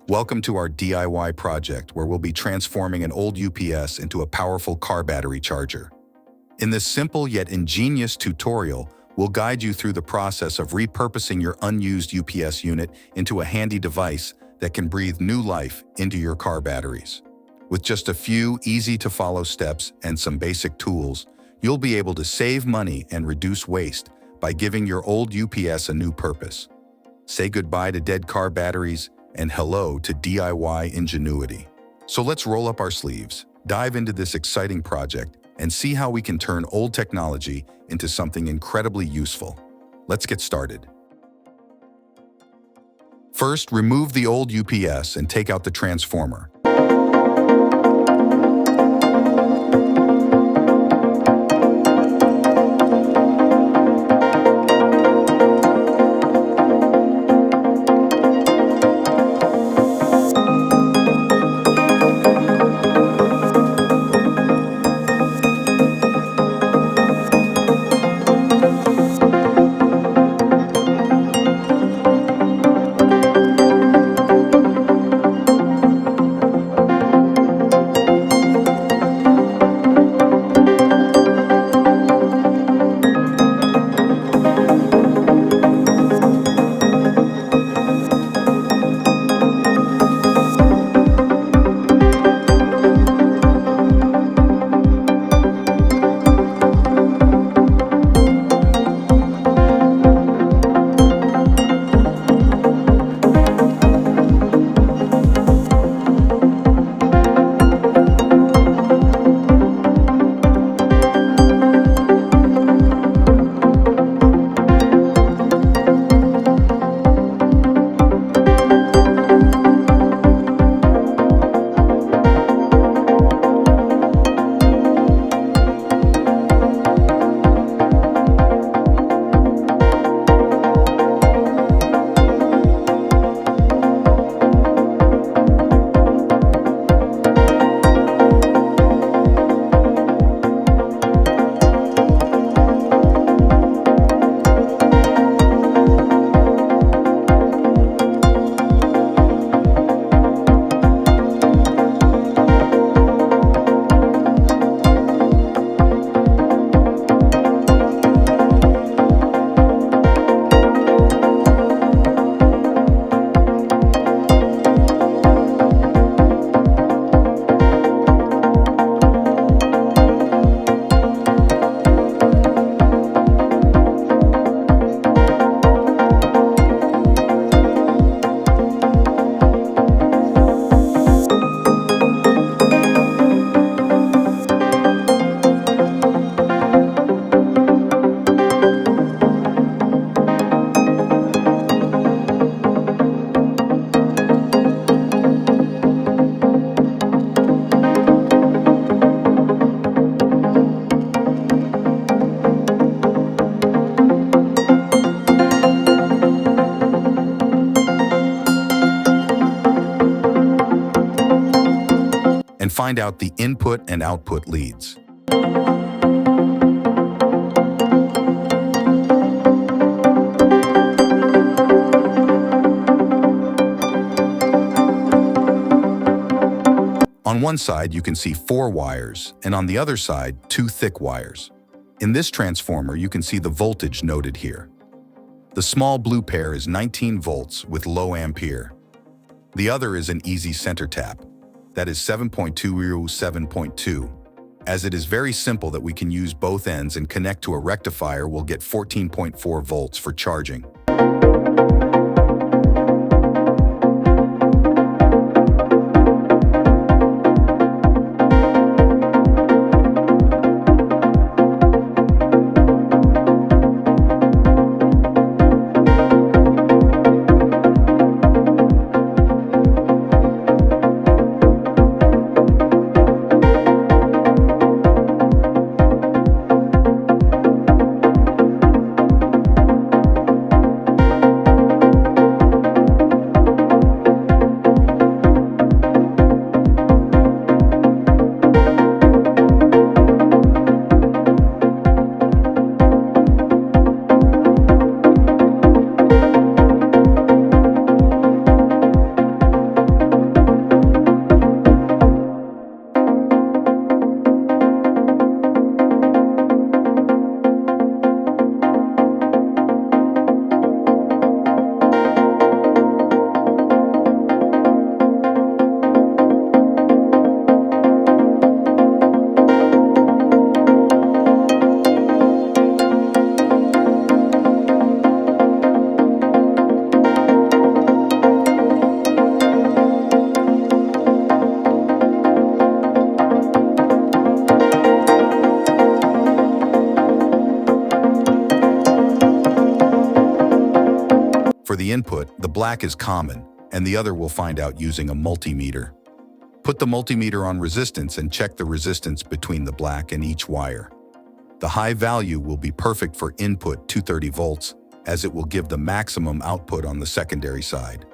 Welcome to our DIY project where we'll be transforming an old UPS into a powerful car battery charger. In this simple yet ingenious tutorial, we'll guide you through the process of repurposing your unused UPS unit into a handy device that can breathe new life into your car batteries. With just a few easy-to-follow steps and some basic tools, you'll be able to save money and reduce waste by giving your old UPS a new purpose. Say goodbye to dead car batteries and hello to DIY ingenuity. So let's roll up our sleeves, dive into this exciting project, and see how we can turn old technology into something incredibly useful. Let's get started. First, remove the old UPS and take out the transformer. And find out the input and output leads. On one side, you can see 4 wires, and on the other side, 2 thick wires. In this transformer, you can see the voltage noted here. The small blue pair is 19 volts with low ampere. The other is an easy center tap. That is 7.2 7.2. As it is very simple that we can use both ends and connect to a rectifier, we'll get 14.4 volts for charging. input, the black is common, and the other we'll find out using a multimeter. Put the multimeter on resistance and check the resistance between the black and each wire. The high value will be perfect for input 230 volts, as it will give the maximum output on the secondary side.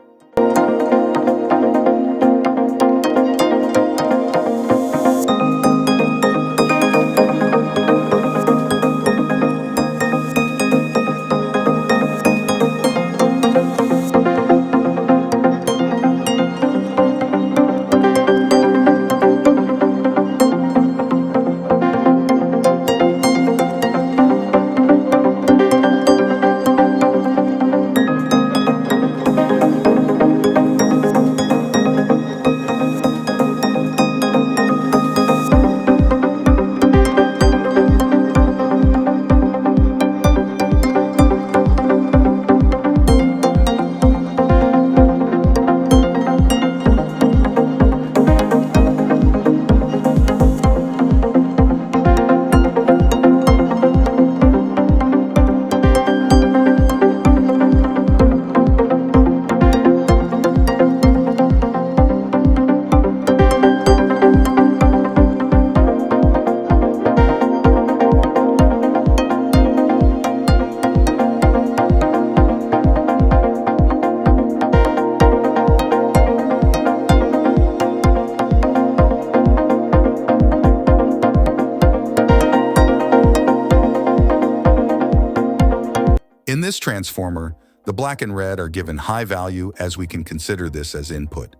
In this transformer, the black and red are given high value as we can consider this as input.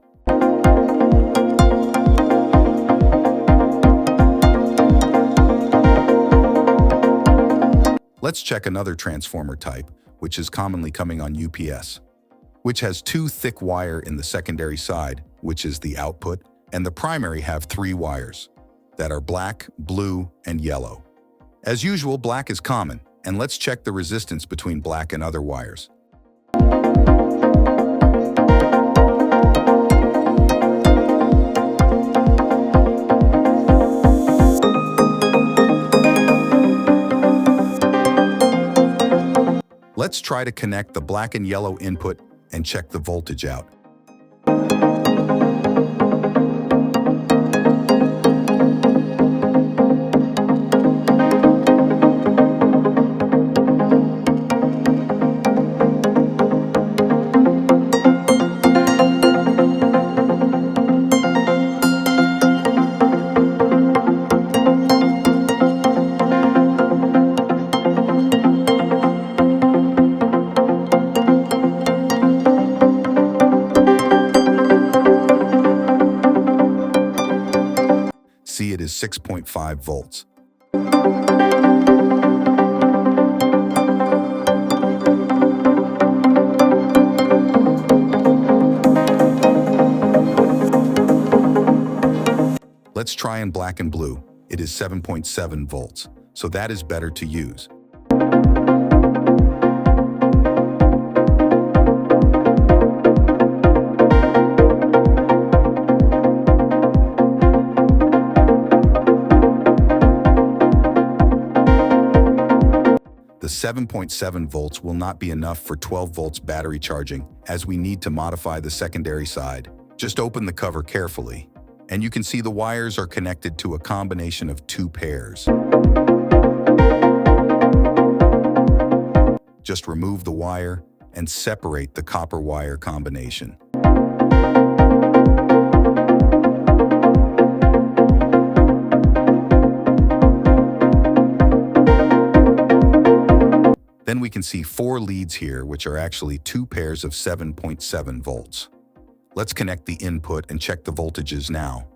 Let's check another transformer type, which is commonly coming on UPS, which has two thick wire in the secondary side, which is the output, and the primary have 3 wires that are black, blue, and yellow. As usual, black is common, and let's check the resistance between black and other wires. Let's try to connect the black and yellow input and check the voltage out. See, it is 6.5 volts. Let's try in black and blue. It is 7.7 volts, so that is better to use. The 7.7 volts will not be enough for 12 volts battery charging, as we need to modify the secondary side. Just open the cover carefully, and you can see the wires are connected to a combination of 2 pairs. Just remove the wire and separate the copper wire combination. Then we can see 4 leads here, which are actually 2 pairs of 7.7 volts. Let's connect the input and check the voltages now.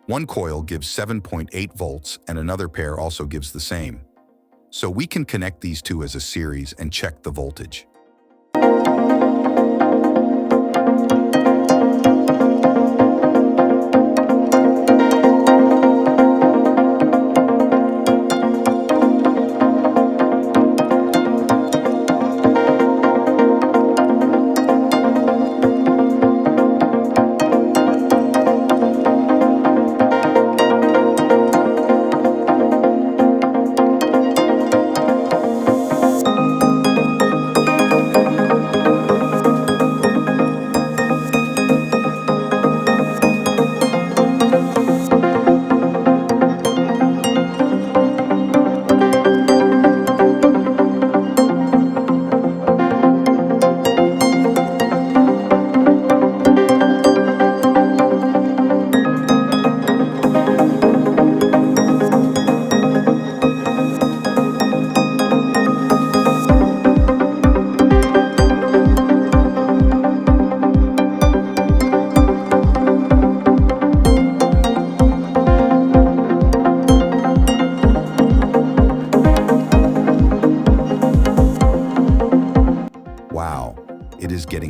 One coil gives 7.8 volts and another pair also gives the same. So we can connect these two as a series and check the voltage.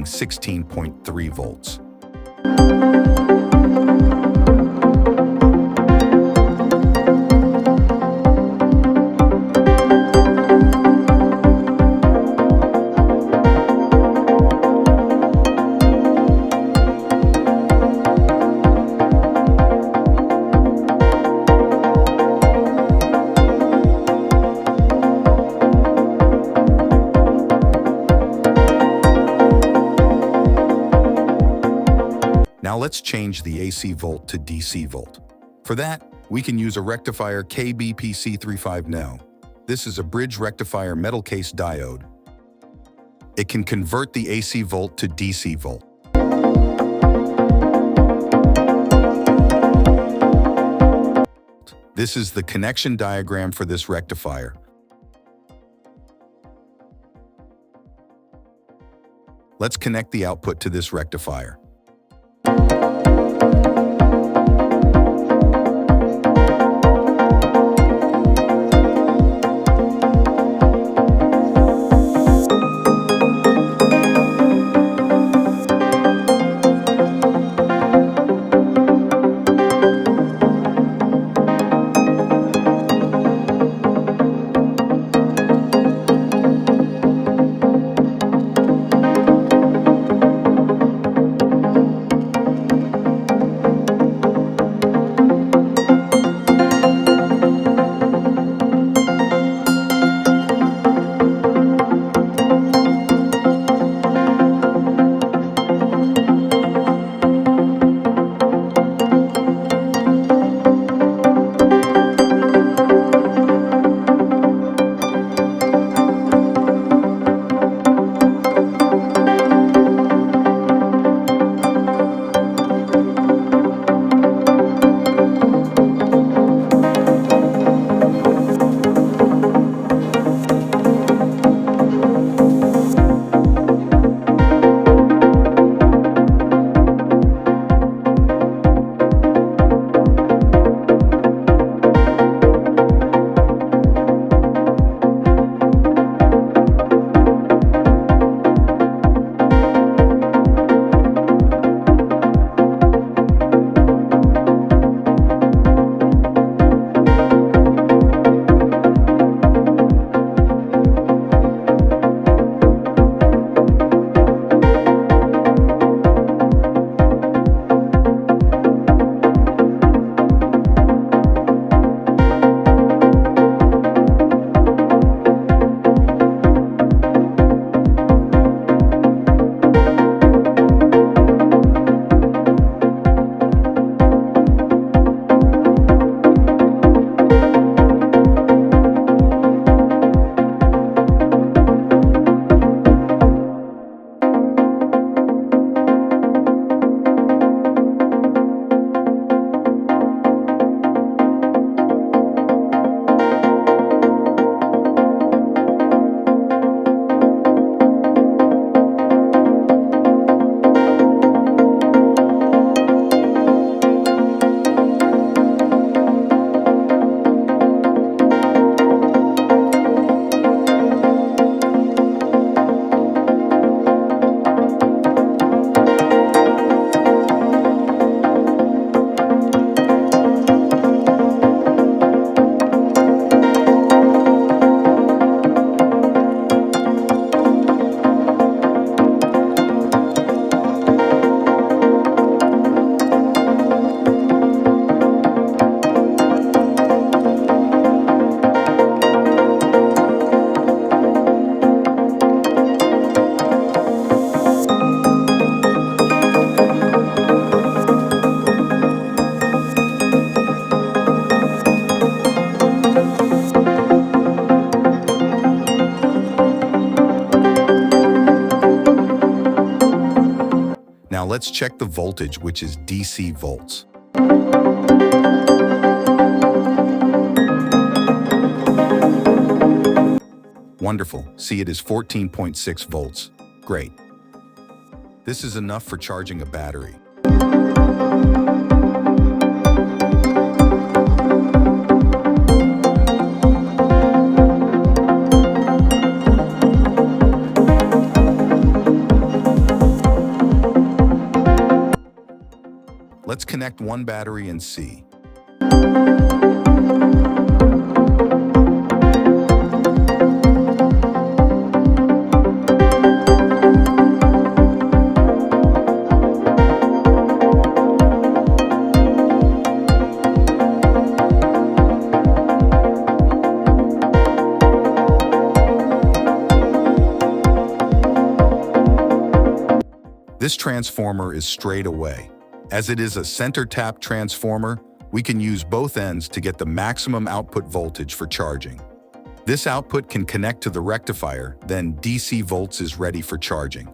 16.3 volts. Now let's change the AC volt to DC volt. For that, we can use a rectifier KBPC35 now. This is a bridge rectifier metal case diode. It can convert the AC volt to DC volt. This is the connection diagram for this rectifier. Let's connect the output to this rectifier. Now let's check the voltage, which is DC volts. Wonderful. See, it is 14.6 volts. Great. This is enough for charging a battery. Let's connect one battery and see. This transformer is straight away. As it is a center tap transformer, we can use both ends to get the maximum output voltage for charging. This output can connect to the rectifier, then DC volts is ready for charging.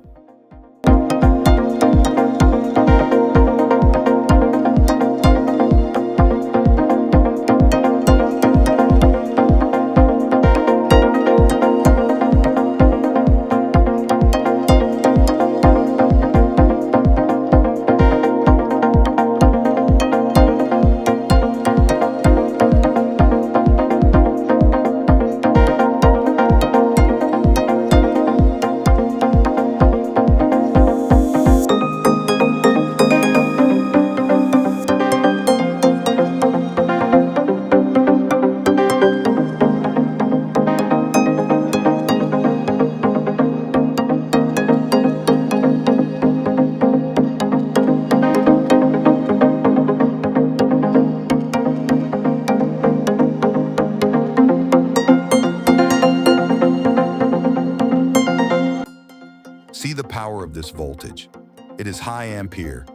See the power of this voltage. It is high ampere.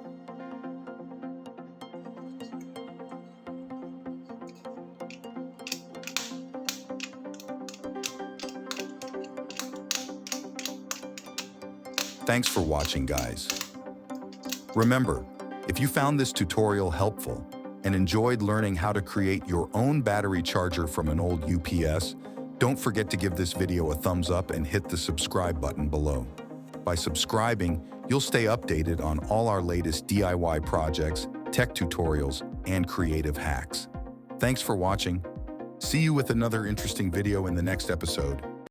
Thanks for watching, guys. Remember, if you found this tutorial helpful and enjoyed learning how to create your own battery charger from an old UPS, don't forget to give this video a thumbs up and hit the subscribe button below. By subscribing, you'll stay updated on all our latest DIY projects, tech tutorials, and creative hacks. Thanks for watching. See you with another interesting video in the next episode.